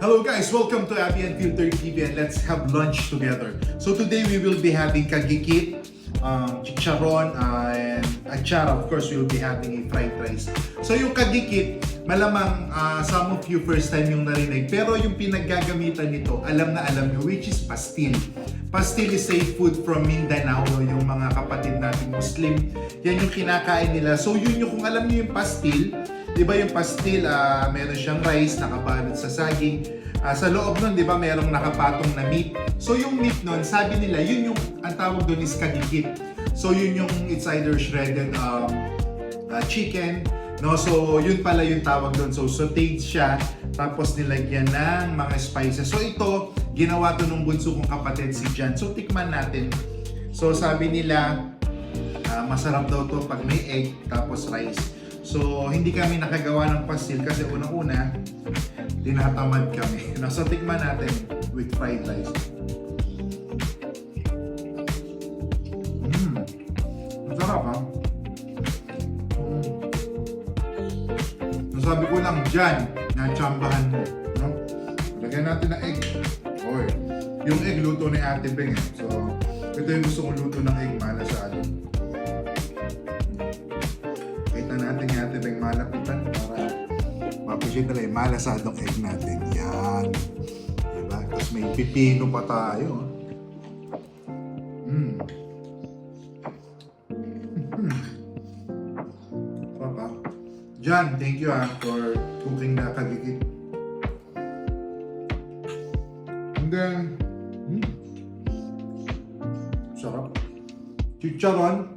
Hello guys, welcome to Abby Unfiltered TV and let's have lunch together. So today we will be having kagikit, chicharon, and achara. Of course, we will be having a fried rice. So yung kagikit, malamang some of you first time yung narinig. Pero yung pinaggagamitan nito, alam na alam nyo, which is pastil. Pastil is a food from Mindanao, yung mga kapatid nating Muslim. Yan yung kinakain nila. So yun yung, kung alam nyo yung pastil, di ba yung pastil, meron siyang rice, nakabalot sa saging. Sa loob nun, di ba, merong nakapatong na meat. So yung meat nun, sabi nila, yun yung, ang tawag doon is kagikit. So yun yung, it's either shredded chicken, no? So yun pala yung tawag doon. So sauteed siya, tapos nilagyan ng mga spices. So ito, ginawa to nung bunso kong kapatid si Jan. So tikman natin. So sabi nila, masarap daw to pag may egg, tapos rice. So, hindi kami nakagawa ng pastil kasi unang-una, tinatamad kami. So, tikman natin with fried rice. Masarap ha? Nasabi ko lang dyan, natsambahan mo. No? Lagyan natin ng egg. Oy, yung egg luto ni Ate Beng eh. So, ito yung gusto kong luto ng egg malasado. Natin yung Ate Beng malapitan para ma-appreciate nila yung malasadong egg natin. Yan. Diba? Tapos may pipino pa tayo. Papa. Jan, thank you for cooking na kagikit. And then, sarap. Chicharon.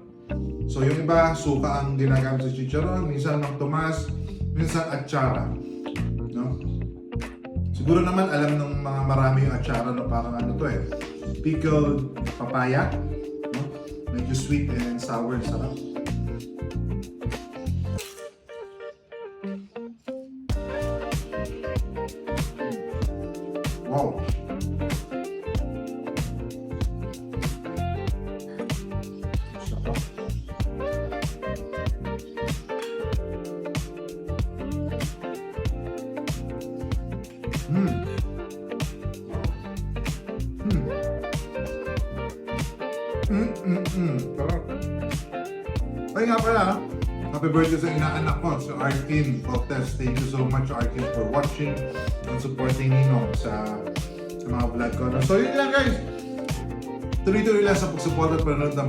So yung iba, suka ang ginagamit sa chicharon, minsan ng tomas, minsan achara. No? Siguro naman alam ng mga marami yung achara na parang ano to eh, pickled papaya. No? Medyo sweet and sour, sarap. Wow! Sarap. Ay nga pala, happy birthday sa inaanak ko, sa Arkin Cortez. Thank you so much, Arkin, for watching and supporting Ninong sa mga vlog ko. So yun lang guys, tuloy-tuloy lang sa pagsupport at panonood ng